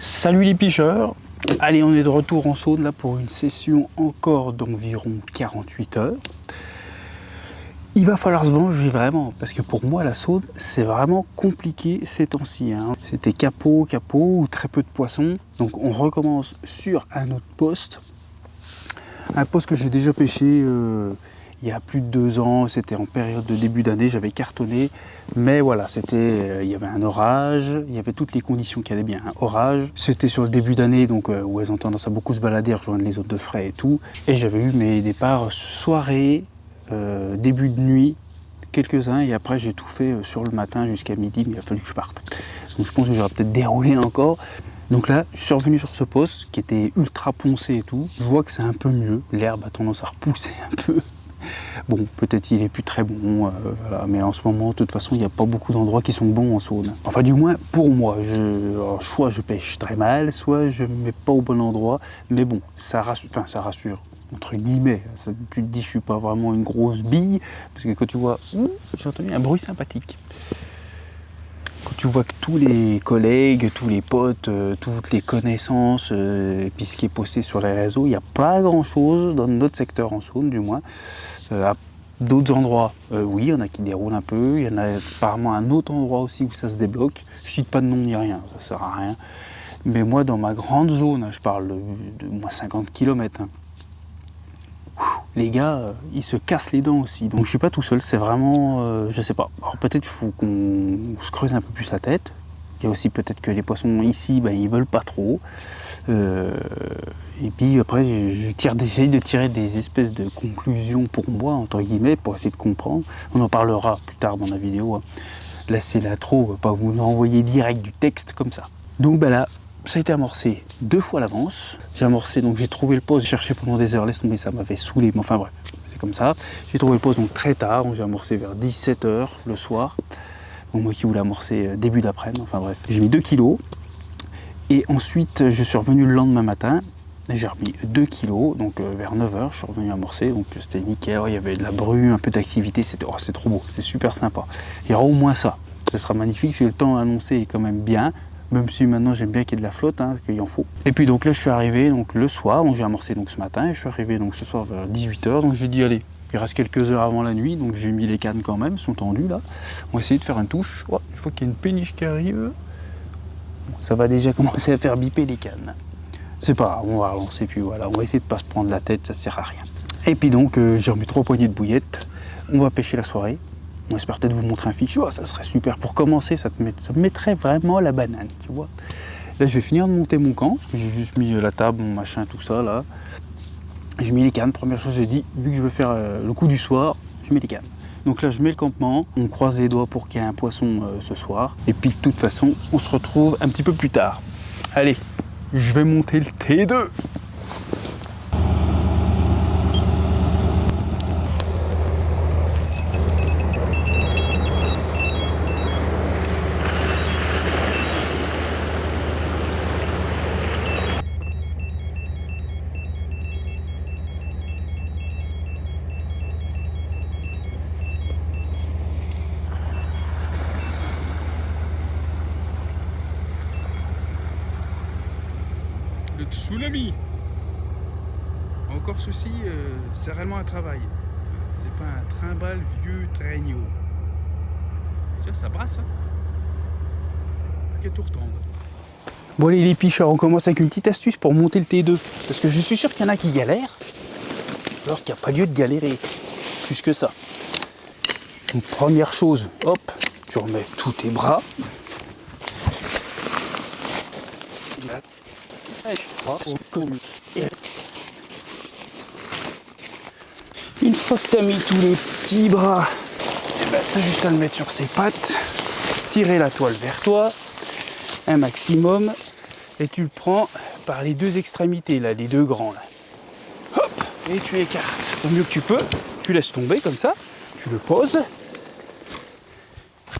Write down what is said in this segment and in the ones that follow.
Salut les pêcheurs. Allez, on est de retour en Saône là pour une session encore d'environ 48 heures. Il va falloir se venger vraiment, parce que pour moi la Saône c'est vraiment compliqué ces temps-ci. C'était capot ou très peu de poissons. Donc on recommence sur un autre poste. Un poste que j'ai déjà pêché il y a plus de 2 ans, c'était en période de début d'année, j'avais cartonné, mais voilà, il y avait un orage, il y avait toutes les conditions qui allaient bien, un orage, c'était sur le début d'année, donc où elles ont tendance à beaucoup se balader, rejoindre les zones de frais et tout, et j'avais eu mes départs soirée, début de nuit, quelques-uns, et après j'ai tout fait sur le matin jusqu'à midi, mais il a fallu que je parte. Donc je pense que j'aurais peut-être déroulé encore. Donc là, je suis revenu sur ce poste qui était ultra poncé et tout, je vois que c'est un peu mieux, l'herbe a tendance à repousser un peu. Bon, peut-être il est plus très bon, voilà. Mais en ce moment, de toute façon, il n'y a pas beaucoup d'endroits qui sont bons en Saône. Enfin, du moins, pour moi. Alors, soit je pêche très mal, soit je ne me mets pas au bon endroit. Mais bon, ça rassure, entre guillemets. Tu te dis, je ne suis pas vraiment une grosse bille. Parce que quand tu vois... j'ai entendu un bruit sympathique. Quand tu vois que tous les collègues, tous les potes, toutes les connaissances, et puis ce qui est posté sur les réseaux, il n'y a pas grand-chose dans notre secteur en Saône, du moins. À d'autres endroits, oui, il y en a qui déroulent un peu. Il y en a apparemment un autre endroit aussi où ça se débloque. Je ne cite pas de nom ni rien, ça ne sert à rien. Mais moi, dans ma grande zone, je parle de moins 50 km, les gars, ils se cassent les dents aussi. Donc je suis pas tout seul, c'est vraiment, je sais pas. Alors peut-être qu'il faut qu'on se creuse un peu plus la tête. Il y a aussi peut-être que les poissons ici, ils veulent pas trop. Et puis après, j'essaye de tirer des espèces de conclusions pour moi, entre guillemets, pour essayer de comprendre. On en parlera plus tard dans la vidéo. Là, c'est l'intro, pas vous envoyer direct du texte comme ça. Donc là, ça a été amorcé 2 fois à l'avance. J'ai amorcé, donc j'ai trouvé le poste, j'ai cherché pendant des heures, laisse tomber, ça m'avait saoulé, mais enfin bref, c'est comme ça. J'ai trouvé le poste donc très tard, donc j'ai amorcé vers 17 h le soir. Donc moi qui voulais amorcer début d'après-midi, enfin bref. J'ai mis 2 kilos. Et ensuite, je suis revenu le lendemain matin, j'ai remis 2 kilos, donc vers 9 h, je suis revenu amorcer, donc c'était nickel, il y avait de la brume, un peu d'activité, c'est trop beau, c'est super sympa. Il y aura au moins ça, ce sera magnifique, parce que le temps annoncé est quand même bien, même si maintenant j'aime bien qu'il y ait de la flotte, qu'il en faut. Et puis donc là, je suis arrivé donc, le soir, donc j'ai amorcé donc, ce matin, et je suis arrivé donc, ce soir vers 18 h, donc j'ai dit allez, il reste quelques heures avant la nuit, donc j'ai mis les cannes quand même, elles sont tendues là. On va essayer de faire une touche, je vois qu'il y a une péniche qui arrive. Ça va déjà commencer à faire biper les cannes. C'est pas grave, on va relancer, puis voilà, on va essayer de pas se prendre la tête, ça sert à rien. Et puis donc, j'ai remis 3 poignées de bouillettes, on va pêcher la soirée. On espère peut-être vous montrer un fichier, ça serait super. Pour commencer, ça me mettrait vraiment la banane, tu vois. Là, je vais finir de monter mon camp, parce que j'ai juste mis la table, mon machin, tout ça, là. J'ai mis les cannes, première chose, j'ai dit, vu que je veux faire le coup du soir, je mets les cannes. Donc là, je mets le campement, on croise les doigts pour qu'il y ait un poisson ce soir. Et puis de toute façon, on se retrouve un petit peu plus tard. Allez, je vais monter le T2. Le tsunami. Encore ceci, c'est réellement un travail. C'est pas un trimballe vieux traîneau. Tiens, ça brasse, hein. Quel tour tendre. Bon allez les picheurs, on commence avec une petite astuce pour monter le T2. Parce que je suis sûr qu'il y en a qui galèrent. Alors qu'il n'y a pas lieu de galérer. Plus que ça. Donc première chose, hop, tu remets tous tes bras. Une fois que tu as mis tous les petits bras, tu as juste à le mettre sur ses pattes, tirer la toile vers toi, un maximum, et tu le prends par les 2 extrémités, là, les 2 grands. Là. Hop, et tu écartes au mieux que tu peux, tu laisses tomber comme ça, tu le poses,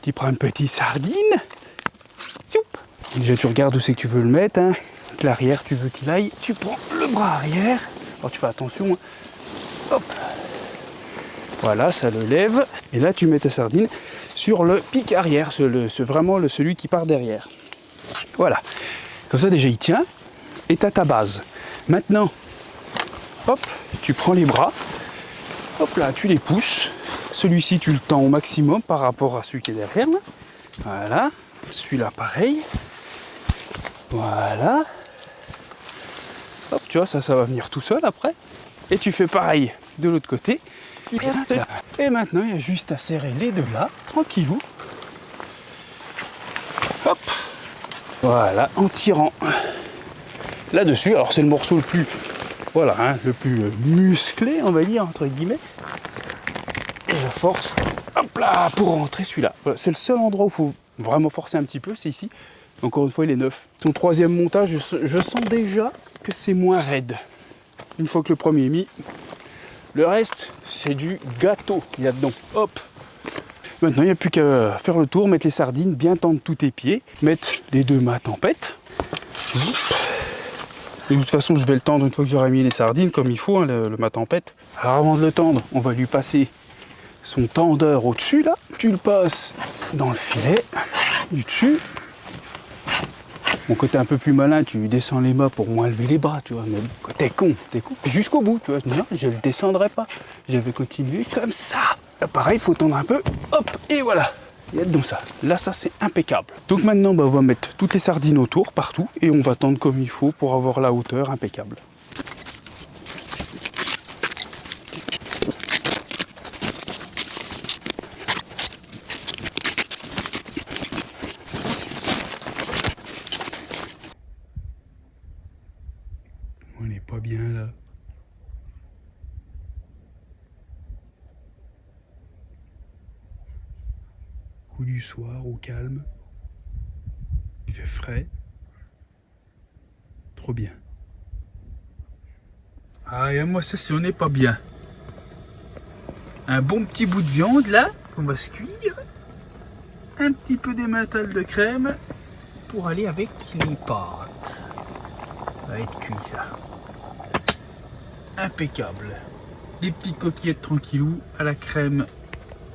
tu prends une petite sardine, déjà tu regardes où c'est que tu veux le mettre, l'arrière tu veux qu'il aille, tu prends le bras arrière, alors tu fais attention, hop, voilà, ça le lève, et là tu mets ta sardine sur le pic arrière, vraiment celui qui part derrière. Voilà. Comme ça déjà il tient et tu as ta base. Maintenant, hop, tu prends les bras, hop là, tu les pousses. Celui-ci tu le tends au maximum par rapport à celui qui est derrière. Là. Voilà, celui-là pareil. Voilà. Hop, tu vois, ça va venir tout seul après. Et tu fais pareil de l'autre côté. Et maintenant, il y a juste à serrer les deux là, tranquillou. Hop. Voilà, en tirant là-dessus. Alors c'est le morceau le plus, voilà, hein, le plus musclé, on va dire, entre guillemets. Et je force, hop là, pour rentrer celui-là. Voilà, c'est le seul endroit où il faut vraiment forcer un petit peu, c'est ici. Encore une fois, il est neuf. Son troisième montage, je sens déjà que c'est moins raide. Une fois que le premier est mis, le reste, c'est du gâteau qu'il y a dedans. Hop. Maintenant, il n'y a plus qu'à faire le tour, mettre les sardines, bien tendre tous tes pieds, mettre les deux mâts tempête. De toute façon, je vais le tendre une fois que j'aurai mis les sardines, comme il faut, hein, le mât tempête. Alors avant de le tendre, on va lui passer son tendeur au-dessus, là. Tu le passes dans le filet, du dessus. Mon côté un peu plus malin, tu descends les mâts pour moins lever les bras, tu vois. Mais t'es con. Jusqu'au bout, tu vois. Non, je ne le descendrai pas. Je vais continuer comme ça. Là, pareil, il faut tendre un peu. Hop, et voilà. Il y a donc ça. Là, ça, c'est impeccable. Donc maintenant, on va mettre toutes les sardines autour, partout. Et on va tendre comme il faut pour avoir la hauteur impeccable. On n'est pas bien là. Coup du soir au calme. Il fait frais. Trop bien. Ah, et moi, ça, si on n'est pas bien. Un bon petit bout de viande là, qu'on va se cuire. Un petit peu d'émental de crème pour aller avec les pâtes. Ça va être cuit ça. Impeccable. Des petites coquillettes tranquillou à la crème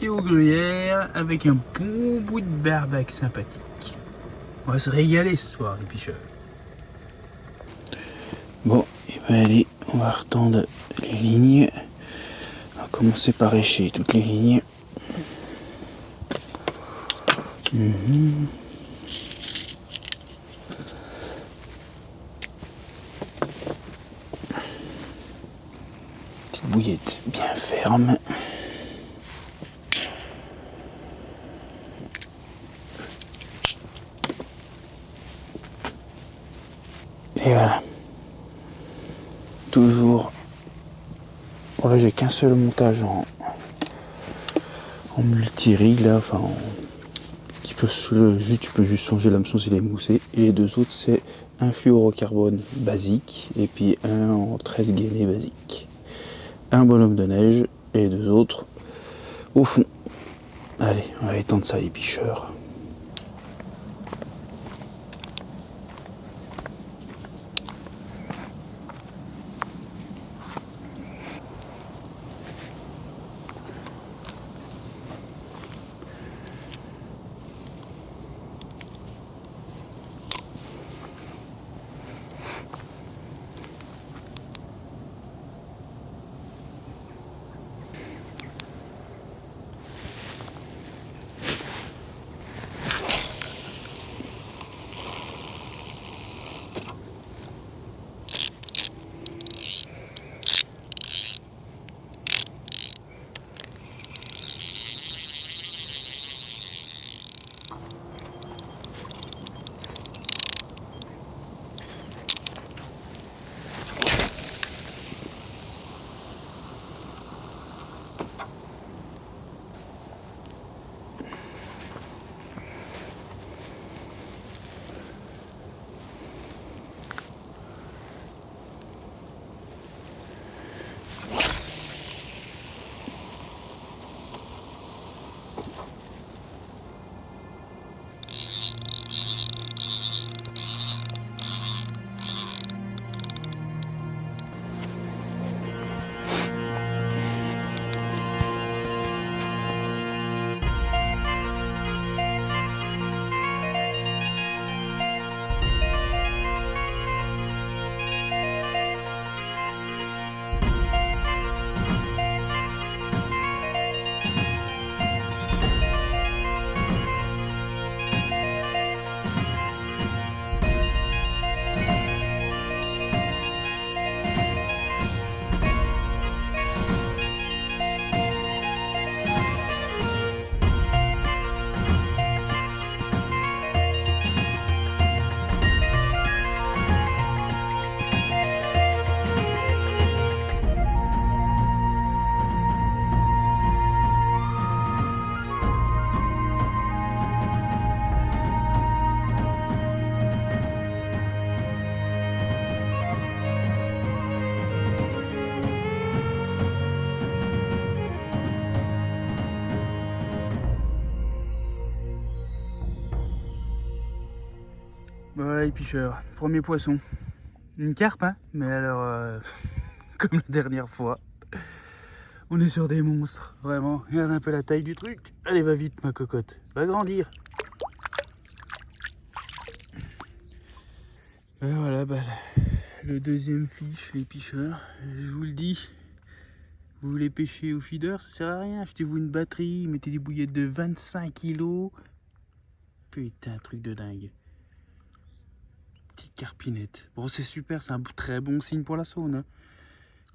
et au gruyère avec un bon bout de barbecue sympathique. On va se régaler ce soir les picheurs. Bon, et ben allez, on va retendre les lignes. On va commencer par écher toutes les lignes. Petite bouillette bien ferme. Et voilà. Toujours. Voilà, j'ai qu'un seul montage en multi-rig là, enfin qui peut tu peux juste changer l'hameçon s'il est moussé. Et les deux autres c'est un fluorocarbone basique et puis un en 13 gainés basique. Un bonhomme de neige et les deux autres au fond. Allez, on va étendre ça les picheurs. Ouais, les pêcheurs, premier poisson. Une carpe, hein, mais alors, comme la dernière fois, on est sur des monstres, vraiment. Regarde un peu la taille du truc. Allez, va vite, ma cocotte, va grandir. Et voilà, bah, le deuxième fiche, les pêcheurs, je vous le dis. Vous voulez pêcher au feeder, ça sert à rien. Achetez-vous une batterie, mettez des bouillettes de 25 kilos. Putain, truc de dingue. Petite carpinette. Bon, c'est super, c'est un très bon signe pour la Saône. Hein.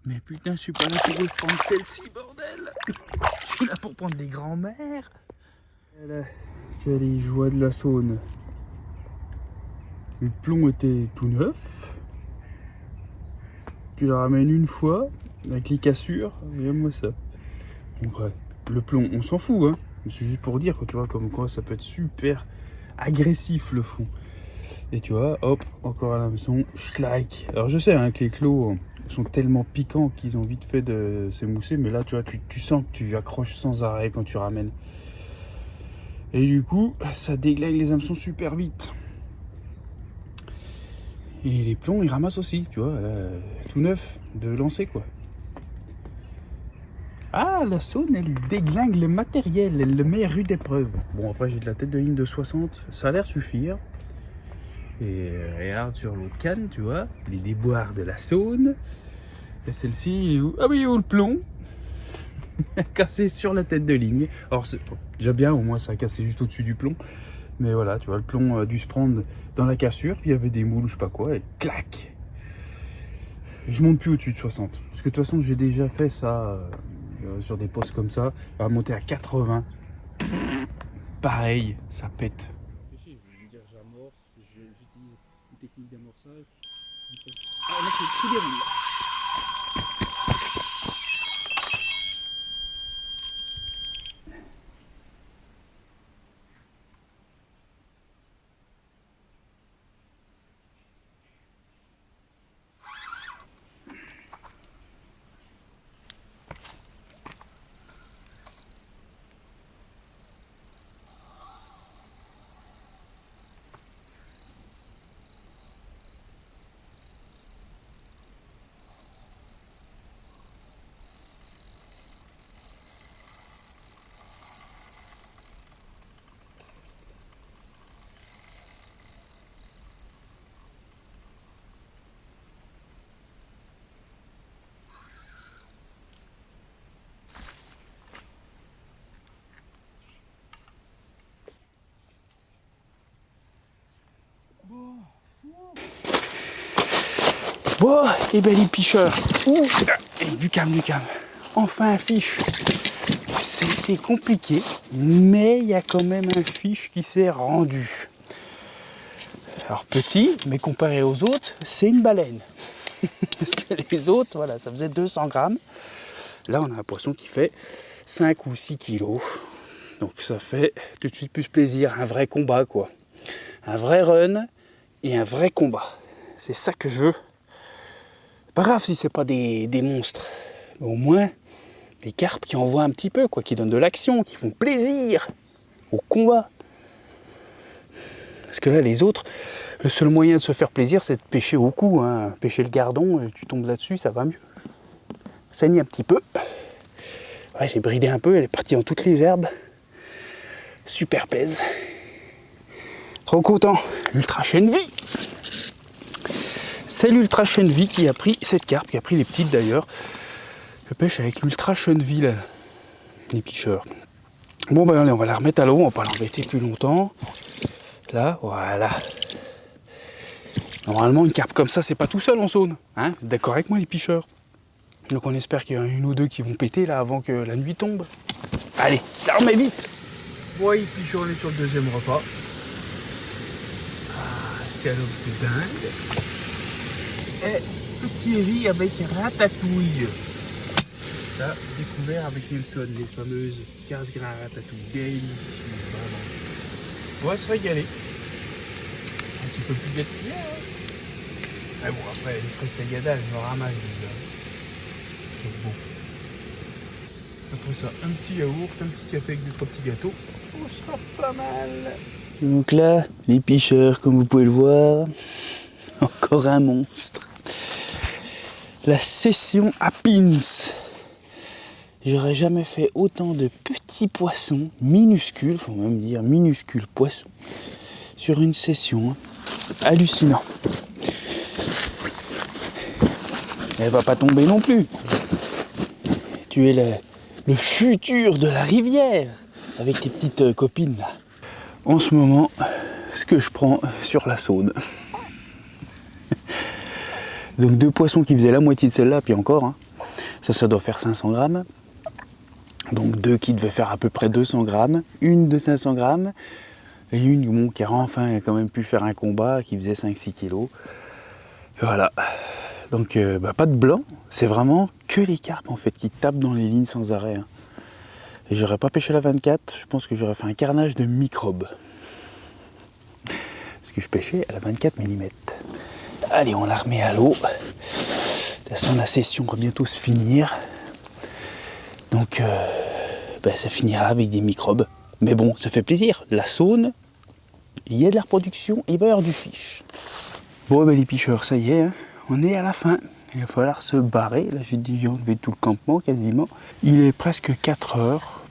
Mais putain, je suis pas là pour prendre celle-ci, bordel. Je suis là pour prendre les grands-mères. Voilà, quelle les joies de la Saône. Le plomb était tout neuf. Tu le ramènes une fois, avec les cassures, regarde-moi ça. Bon, ouais, le plomb, on s'en fout, hein. C'est juste pour dire, tu vois, comme quoi ça peut être super agressif le fond. Et tu vois, hop, encore un hameçon, schlag. Alors je sais hein, que les clos sont tellement piquants qu'ils ont vite fait de s'émousser, mais là, tu vois, tu sens que tu accroches sans arrêt quand tu ramènes. Et du coup, ça déglingue les hameçons super vite. Et les plombs, ils ramassent aussi, tu vois, tout neuf, de lancer, quoi. Ah, la Saône, elle déglingue le matériel, elle le met à rude épreuve. Bon, après, j'ai de la tête de ligne de 60, ça a l'air suffire. Et regarde sur l'autre canne, tu vois, les déboires de la Saône. Et celle-ci, il est où? Ah oui, où le plomb? Cassé sur la tête de ligne. Alors, c'est déjà bien, au moins, ça a cassé juste au-dessus du plomb. Mais voilà, tu vois, le plomb a dû se prendre dans la cassure, puis il y avait des moules ou je sais pas quoi, et clac! Je monte plus au-dessus de 60. Parce que de toute façon, j'ai déjà fait ça sur des postes comme ça. On va monter à 80. Pareil, ça pète. Je vais me dire, j'amorce, j'utilise une technique d'amorçage. Ah, là, c'est tout bien, là. Bon, et ben les picheurs. Et du calme, du calme. Enfin un fiche. C'était compliqué, mais il y a quand même un fiche qui s'est rendu. Alors petit, mais comparé aux autres, c'est une baleine. Parce que les autres, voilà, ça faisait 200 grammes. Là, on a un poisson qui fait 5 ou 6 kilos. Donc ça fait tout de suite plus plaisir, un vrai combat, quoi. Un vrai run et un vrai combat. C'est ça que je veux. Pas grave si c'est pas des monstres. Mais au moins, des carpes qui envoient un petit peu, quoi, qui donnent de l'action, qui font plaisir au combat. Parce que là, les autres, le seul moyen de se faire plaisir, c'est de pêcher au cou. Hein. Pêcher le gardon, tu tombes là-dessus, ça va mieux. Saigne un petit peu. Ouais, j'ai bridé un peu, elle est partie dans toutes les herbes. Super plaise. Trop content. L'ultra chaîne vie. C'est l'ultra chaîne vie qui a pris cette carpe, qui a pris les petites d'ailleurs. Je pêche avec l'ultra chaîne vie, là, les picheurs. Bon, ben allez, on va la remettre à l'eau, on va pas l'embêter plus longtemps. Là, voilà. Normalement, une carpe comme ça, c'est pas tout seul en Saône. Hein, d'accord avec moi, les picheurs? Donc on espère qu'il y en a une ou deux qui vont péter là avant que la nuit tombe. Allez, la remets vite. Bon, les picheurs, on est sur le deuxième repas. Ah, scalope de dingue. Et petit riz avec ratatouille. Ça, découvert avec Nelson, les fameuses 15 grains à ratatouille. Délicieux, vraiment. On va se régaler. Un petit peu plus d'étiré, hein. Mais bon, après, les prestagada, je me ramasse déjà. Donc bon. Après ça, un petit yaourt, un petit café avec 2-3 petits gâteaux. On sera pas mal. Donc là, les pêcheurs, comme vous pouvez le voir, encore un monstre. La session à pins. J'aurais jamais fait autant de petits poissons minuscules, faut même dire minuscules poissons, sur une session. Hein. Hallucinant. Elle va pas tomber non plus. Tu es le futur de la rivière avec tes petites copines là. En ce moment, ce que je prends sur la Saône. Donc 2 poissons qui faisaient la moitié de celle-là, puis encore. Hein. Ça doit faire 500 grammes. Donc 2 qui devaient faire à peu près 200 grammes. Une de 500 grammes. Et une bon, qui a enfin quand même pu faire un combat qui faisait 5-6 kilos. Voilà. Donc pas de blanc. C'est vraiment que les carpes en fait qui tapent dans les lignes sans arrêt. Hein. Et j'aurais pas pêché la 24. Je pense que j'aurais fait un carnage de microbes. Parce que je pêchais à la 24 mm. Allez, on la remet à l'eau. De toute façon, la session va bientôt se finir. Donc, ça finira avec des microbes. Mais bon, ça fait plaisir. La Saône, il y a de la reproduction, il va y avoir du fiche. Bon, les pêcheurs, ça y est, hein, on est à la fin. Il va falloir se barrer. Là, j'ai dit, j'ai enlevé tout le campement quasiment. Il est presque 4 heures.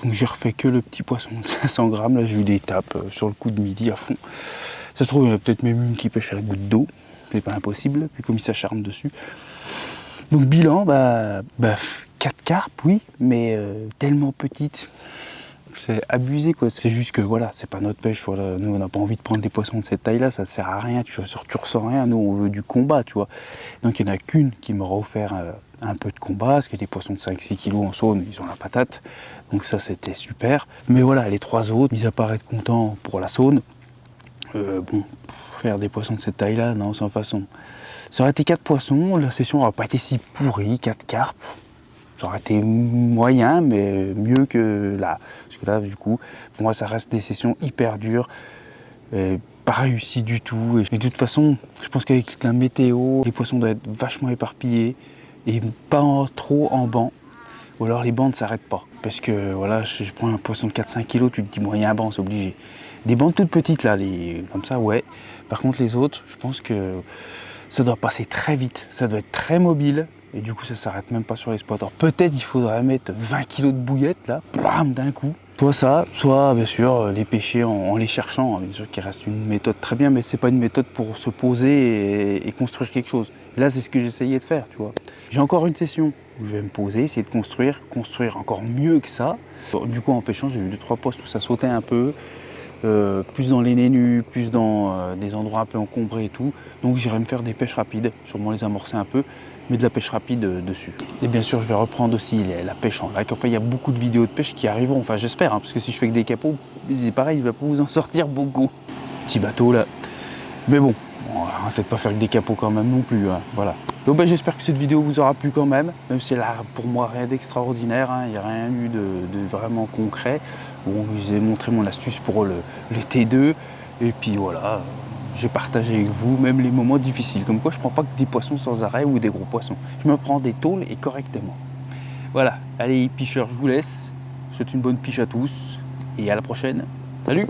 Donc, j'ai refait que le petit poisson de 500 grammes. Là, j'ai eu des tapes sur le coup de midi à fond. Ça se trouve, il y en a peut-être même une qui pêche à la goutte d'eau. C'est pas impossible, puis comme il s'acharne dessus. Donc, bilan, 4 carpes, oui, mais tellement petites. C'est abusé, quoi. C'est juste que, voilà, c'est pas notre pêche. Voilà. Nous, on n'a pas envie de prendre des poissons de cette taille-là, ça ne sert à rien. Tu ressens rien. Nous, on veut du combat, tu vois. Donc, il n'y en a qu'une qui m'aura offert un peu de combat, parce que les poissons de 5-6 kilos en Saône, ils ont la patate. Donc, ça, c'était super. Mais voilà, les 3 autres, mis à part être contents pour la Saône, faire des poissons de cette taille-là, non, sans façon. Ça aurait été 4 poissons, la session n'aurait pas été si pourrie, 4 carpes. Ça aurait été moyen, mais mieux que là. Parce que là, du coup, pour moi, ça reste des sessions hyper dures, pas réussies du tout. Et de toute façon, je pense qu'avec la météo, les poissons doivent être vachement éparpillés et pas trop en banc. Ou alors les bancs ne s'arrêtent pas. Parce que voilà, je prends un poisson de 4-5 kg, tu te dis, bon, il y a un banc, c'est obligé. Des bancs toutes petites là, comme ça, ouais. Par contre, les autres, je pense que ça doit passer très vite, ça doit être très mobile. Et du coup, ça s'arrête même pas sur les spots. Alors peut-être il faudrait mettre 20 kg de bouillettes là, blam, d'un coup. Soit ça, soit bien sûr les pêcher en les cherchant. Bien sûr qu'il reste une méthode très bien, mais c'est pas une méthode pour se poser et construire quelque chose. Là, c'est ce que j'essayais de faire, tu vois. J'ai encore une session où je vais me poser, essayer de construire encore mieux que ça. Bon, du coup, en pêchant, j'ai eu 2-3 postes où ça sautait un peu. Plus dans les nez nus, plus dans des endroits un peu encombrés et tout. Donc j'irai me faire des pêches rapides, sûrement les amorcer un peu, mais de la pêche rapide dessus. Et bien sûr, je vais reprendre aussi la pêche en lac. Enfin, il y a beaucoup de vidéos de pêche qui arriveront, enfin j'espère, hein, parce que si je fais que des capots, c'est pareil, il va pas vous en sortir beaucoup. Petit bateau là. Mais bon, faites pas faire que des capots quand même non plus, hein, voilà. Donc j'espère que cette vidéo vous aura plu quand même si elle a pour moi rien d'extraordinaire, hein, il n'y a rien eu de vraiment concret. Bon, je vous ai montré mon astuce pour le T2, et puis voilà, j'ai partagé avec vous même les moments difficiles, comme quoi je prends pas que des poissons sans arrêt ou des gros poissons, je me prends des tôles et correctement. Voilà, allez pêcheurs, je vous laisse, je vous souhaite une bonne pêche à tous, et à la prochaine, salut!